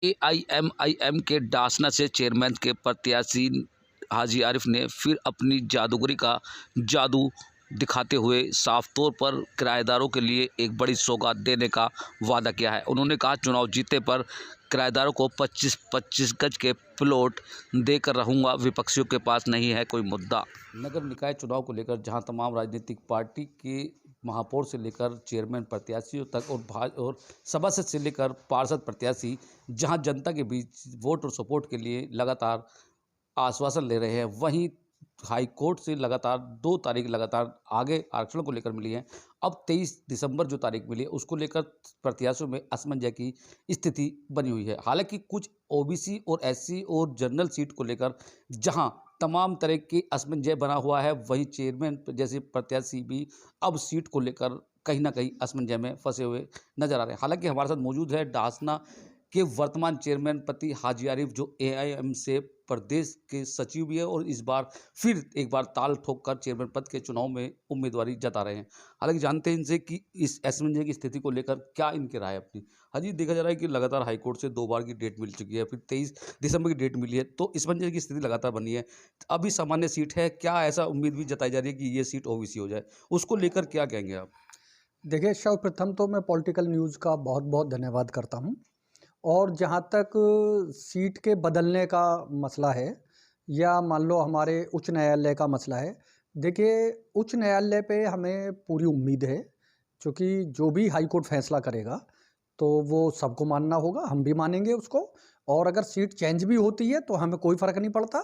AIMIM के डासना से chairman के प्रत्याशी हाजी आरिफ ने फिर अपनी जादूगरी का जादू दिखाते हुए साफ तौर पर किराएदारों के लिए एक बड़ी सौगात देने का वादा किया है। उन्होंने कहा, चुनाव जीतने पर किराएदारों को 25-25 गज के प्लॉट देकर रहूंगा, विपक्षियों के पास नहीं है कोई मुद्दा। नगर निकाय चुनाव को लेकर जहां तमाम राजनीतिक पार्टी के महापौर से लेकर चेयरमैन प्रत्याशियों तक और सभासद से लेकर पार्षद प्रत्याशी जहां जनता के बीच वोट और सपोर्ट के लिए लगातार आश्वासन ले रहे हैं, वहीं हाई कोर्ट से लगातार 2 तारीख लगातार आगे आरक्षण को लेकर मिली है। अब 23 दिसंबर जो तारीख मिली है उसको लेकर प्रत्याशियों में असमंजस की स्थिति बनी हुई है। हालांकि कुछ ओबीसी और एससी और जनरल सीट को लेकर जहां तमाम तरह की असमंजस बना हुआ है, वहीं चेयरमैन जैसे प्रत्याशी भी अब सीट को लेकर कहीं ना कहीं असमंजस में फंसे हुए नजर आ रहे हैं। हालांकि हमारे साथ मौजूद है डासना के वर्तमान चेयरमैन पति हाजी आरिफ, जो एआईएम से प्रदेश के सचिव भी है और इस बार फिर एक बार ताल ठोक कर चेयरमैन पद के चुनाव में उम्मीदवारी जता रहे हैं। हालांकि जानते हैं इनसे कि इस असमंजस की स्थिति को लेकर क्या इनकी राय अपनी। हाजी, देखा जा रहा है कि लगातार हाईकोर्ट से 2 बार की डेट मिल चुकी है, फिर 23 दिसंबर की डेट मिली है, तो असमंजस की स्थिति लगातार बनी है। अभी सामान्य सीट है, क्या ऐसा उम्मीद भी जताई जा रही है कि ये सीट ओबीसी हो जाए, उसको लेकर क्या कहेंगे आप? देखिए, सर्वप्रथम तो मैं पॉलिटिकल न्यूज़ का बहुत बहुत धन्यवाद करता हूं। और जहां तक सीट के बदलने का मसला है या मान लो हमारे उच्च न्यायालय का मसला है, देखिए उच्च न्यायालय पे हमें पूरी उम्मीद है, क्योंकि जो भी हाई कोर्ट फैसला करेगा तो वो सबको मानना होगा, हम भी मानेंगे उसको। और अगर सीट चेंज भी होती है तो हमें कोई फ़र्क नहीं पड़ता,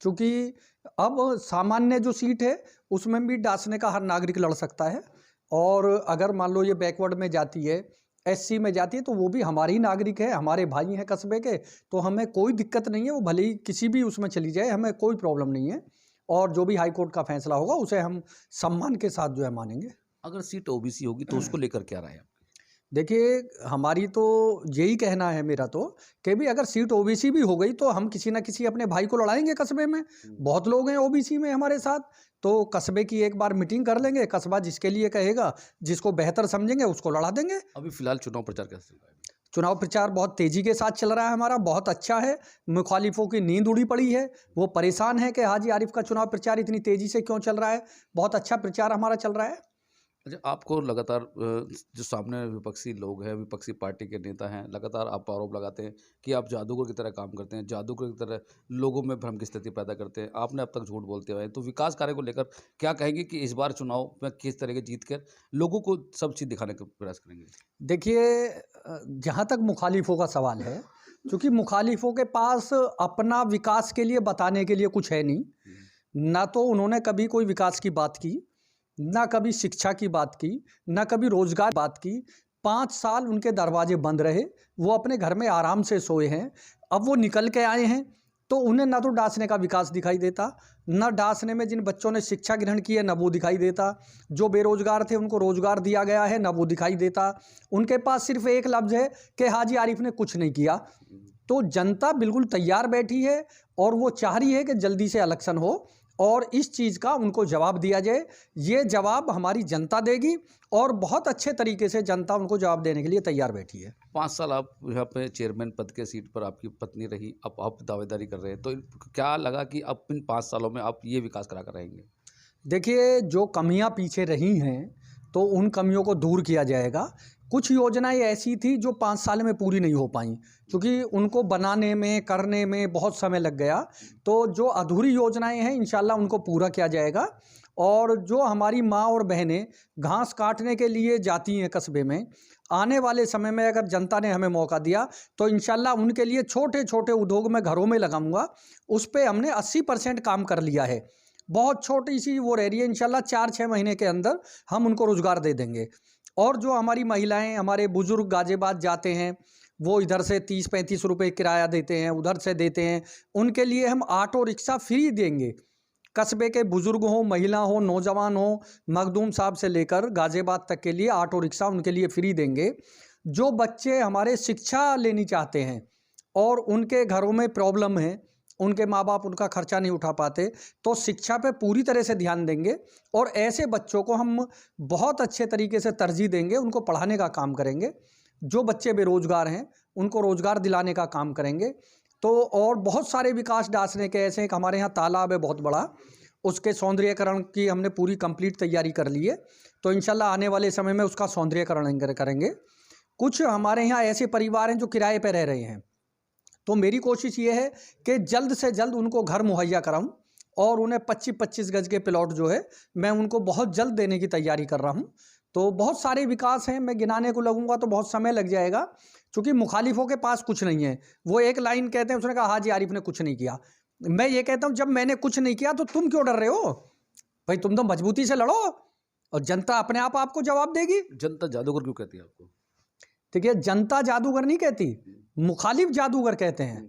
क्योंकि अब सामान्य जो सीट है उसमें भी डांसने का हर नागरिक लड़ सकता है। और अगर मान लो ये बैकवर्ड में जाती है, एससी में जाती है, तो वो भी हमारे ही नागरिक है, हमारे भाई हैं कस्बे के, तो हमें कोई दिक्कत नहीं है। वो भले ही किसी भी उसमें चली जाए, हमें कोई प्रॉब्लम नहीं है। और जो भी हाई कोर्ट का फैसला होगा उसे हम सम्मान के साथ जो है मानेंगे। अगर सीट ओबीसी होगी तो उसको लेकर क्या राय है? देखिए, हमारी तो यही कहना है मेरा तो, कि भी अगर सीट ओबीसी भी हो गई तो हम किसी ना किसी अपने भाई को लड़ाएंगे कस्बे में। बहुत लोग हैं ओबीसी में हमारे साथ, तो कस्बे की एक बार मीटिंग कर लेंगे, कस्बा जिसके लिए कहेगा, जिसको बेहतर समझेंगे उसको लड़ा देंगे। अभी फिलहाल चुनाव प्रचार कैसे चल रहा है? चुनाव प्रचार बहुत तेज़ी के साथ चल रहा है हमारा, बहुत अच्छा है। मुखालिफों की नींद उड़ी पड़ी है, वो परेशान है कि हाजी आरिफ का चुनाव प्रचार इतनी तेज़ी से क्यों चल रहा है। बहुत अच्छा प्रचार हमारा चल रहा है। अच्छा, आपको लगातार जो सामने विपक्षी लोग हैं, विपक्षी पार्टी के नेता हैं, लगातार आप आरोप लगाते हैं कि आप जादूगर की तरह काम करते हैं, जादूगर की तरह लोगों में भ्रम की स्थिति पैदा करते हैं। आपने अब तक झूठ बोलते हुए हैं, तो विकास कार्य को लेकर क्या कहेंगे कि इस बार चुनाव में किस तरह के जीत कर लोगों को सब चीज़ दिखाने का प्रयास करेंगे? देखिए, जहाँ तक मुखालिफों का सवाल है, क्योंकि मुखालिफों के पास अपना विकास के लिए बताने के लिए कुछ है नहीं। ना तो उन्होंने कभी कोई विकास की बात की, ना कभी शिक्षा की बात की, ना कभी रोजगार की बात की। 5 साल उनके दरवाजे बंद रहे, वो अपने घर में आराम से सोए हैं। अब वो निकल के आए हैं तो उन्हें ना तो डांसने का विकास दिखाई देता, ना डांसने में जिन बच्चों ने शिक्षा ग्रहण की है ना वो दिखाई देता, जो बेरोजगार थे उनको रोजगार दिया गया है ना वो दिखाई देता। उनके पास सिर्फ एक लफ्ज़ है कि हाजी आरिफ ने कुछ नहीं किया। तो जनता बिल्कुल तैयार बैठी है और वो चाह रही है कि जल्दी से इलेक्शन हो और इस चीज़ का उनको जवाब दिया जाए। ये जवाब हमारी जनता देगी और बहुत अच्छे तरीके से जनता उनको जवाब देने के लिए तैयार बैठी है। 5 साल आप यहाँ पे चेयरमैन पद के सीट पर आपकी पत्नी रही, अब आप दावेदारी कर रहे हैं, तो क्या लगा कि अब इन 5 सालों में आप ये विकास करा कर रहेंगे? देखिए, जो कमियां पीछे रही हैं तो उन कमियों को दूर किया जाएगा। कुछ योजनाएं ऐसी थी जो 5 साल में पूरी नहीं हो पाई, क्योंकि उनको बनाने में करने में बहुत समय लग गया। तो जो अधूरी योजनाएं हैं इंशाल्लाह उनको पूरा किया जाएगा। और जो हमारी माँ और बहनें घास काटने के लिए जाती हैं कस्बे में, आने वाले समय में अगर जनता ने हमें मौका दिया तो इंशाल्लाह उनके लिए छोटे छोटे उद्योग मैं घरों में लगाऊंगा। उस पर हमने 80% काम कर लिया है। बहुत छोटी सी वो रह रही है, इंशाल्लाह 4-6 महीने के अंदर हम उनको रोज़गार दे देंगे। और जो हमारी महिलाएं, हमारे बुज़ुर्ग गाज़ियाबाद जाते हैं, वो इधर से 30-35 रुपये किराया देते हैं, उधर से देते हैं, उनके लिए हम ऑटो रिक्शा फ्री देंगे। कस्बे के बुज़ुर्ग हों, महिला हों, नौजवान हों, मखदूम साहब से लेकर गाज़ियाबाद तक के लिए ऑटो रिक्शा उनके लिए फ्री देंगे। जो बच्चे हमारे शिक्षा लेनी चाहते हैं और उनके घरों में प्रॉब्लम है, उनके माँ बाप उनका खर्चा नहीं उठा पाते, तो शिक्षा पे पूरी तरह से ध्यान देंगे और ऐसे बच्चों को हम बहुत अच्छे तरीके से तरजीह देंगे, उनको पढ़ाने का काम करेंगे। जो बच्चे बेरोजगार हैं उनको रोज़गार दिलाने का काम करेंगे। तो और बहुत सारे विकास डासने के ऐसे हैं कि हमारे यहाँ तालाब है बहुत बड़ा, उसके सौंदर्यीकरण की हमने पूरी कंप्लीट तैयारी कर ली है। तो इंशाल्लाह आने वाले समय में उसका सौंदर्यीकरण करेंगे। कुछ हमारे यहाँ ऐसे परिवार हैं जो किराए पे रह रहे हैं, तो मेरी कोशिश ये है कि जल्द से जल्द उनको घर मुहैया कराऊं और उन्हें 25-25 गज के प्लॉट जो है मैं उनको बहुत जल्द देने की तैयारी कर रहा हूं। तो बहुत सारे विकास हैं, मैं गिनाने को लगूंगा तो बहुत समय लग जाएगा, क्योंकि मुखालिफों के पास कुछ नहीं है। वो एक लाइन कहते हैं, उसने कहा हाजी आरिफ ने कुछ नहीं किया। मैं ये कहता हूं जब मैंने कुछ नहीं किया तो तुम क्यों डर रहे हो भाई? तुम तो मजबूती से लड़ो और जनता अपने आप आपको जवाब देगी। जनता जादूगर क्यों कहती है आपको? देखिए, जनता जादूगर नहीं कहती, मुखालिफ जादूगर कहते हैं।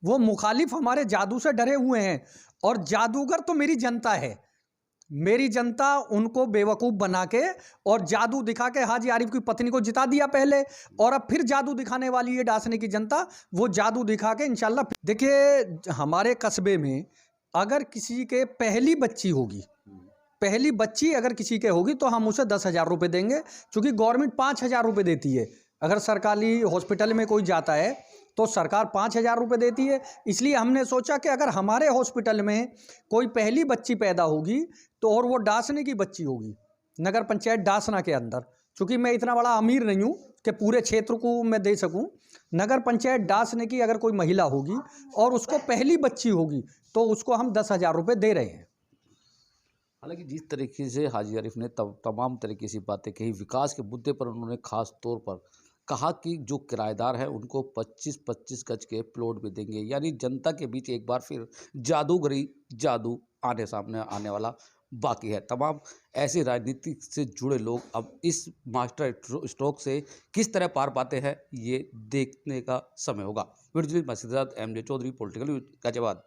वो मुखालिफ हमारे जादू से डरे हुए हैं, और जादूगर तो मेरी जनता है। मेरी जनता उनको बेवकूफ़ बना के और जादू दिखा के हाजी आरिफ की पत्नी को जिता दिया पहले, और अब फिर जादू दिखाने वाली है डासने की जनता। वो जादू दिखा के इंशाल्लाह। देखिए, हमारे कस्बे में अगर किसी के पहली बच्ची होगी, पहली बच्ची अगर किसी के होगी तो हम उसे 10,000 रुपये देंगे, क्योंकि गवर्नमेंट 5,000 रुपये देती है। अगर सरकारी हॉस्पिटल में कोई जाता है तो सरकार 5,000 रुपये देती है। इसलिए हमने सोचा कि अगर हमारे हॉस्पिटल में कोई पहली बच्ची पैदा होगी तो, और वो डासने की बच्ची होगी, नगर पंचायत डासना के अंदर, क्योंकि मैं इतना बड़ा अमीर नहीं हूँ कि पूरे क्षेत्र को मैं दे सकूँ। नगर पंचायत डासने की अगर कोई महिला होगी और उसको पहली बच्ची होगी तो उसको हम 10,000 रुपये दे रहे हैं। हालांकि जिस तरीके से हाजी आरिफ ने तमाम तरीके से बातें कही, विकास के मुद्दे पर उन्होंने खास तौर पर कहा कि जो किराएदार है उनको 25-25 गज के प्लॉट भी देंगे, यानी जनता के बीच एक बार फिर जादूगरी जादू सामने आने वाला बाकी है। तमाम ऐसे राजनीति से जुड़े लोग अब इस मास्टर स्ट्रोक से किस तरह पार पाते हैं, ये देखने का समय होगा। Video journalist Masid MJ Chaudhary, political news, Ghaziabad.